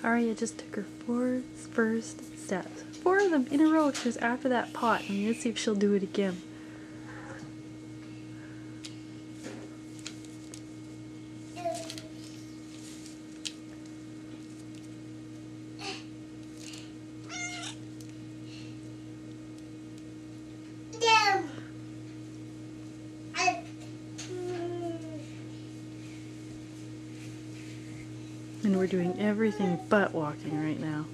Arya just took her 4 first steps. 4 of them in a row. She was after that pot. And let's see if she'll do it again. And we're doing everything but walking right now.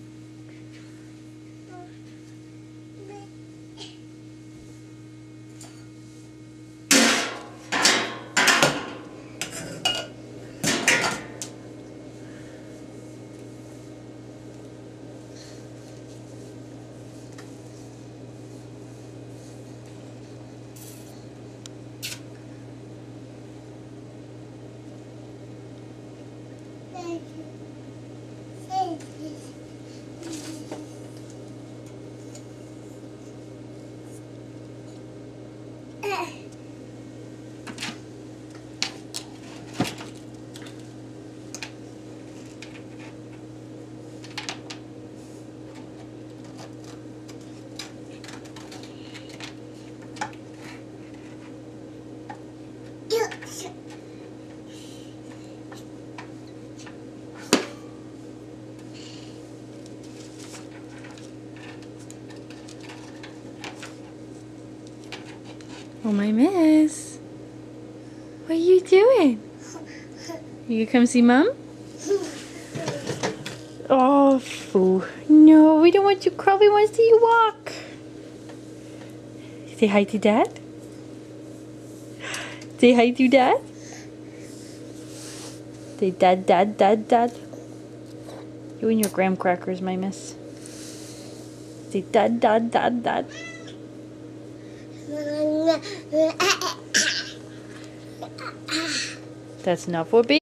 Oh my miss. What are you doing? You come see Mom? Oh, foo. No, we don't want you. Crowley wants to see you walk. Say hi to Dad. Say hi to Dad. Say Dad, Dad, Dad, Dad. You and your graham crackers, my miss. Say Dad, Dad, Dad, Dad. That's enough for baby.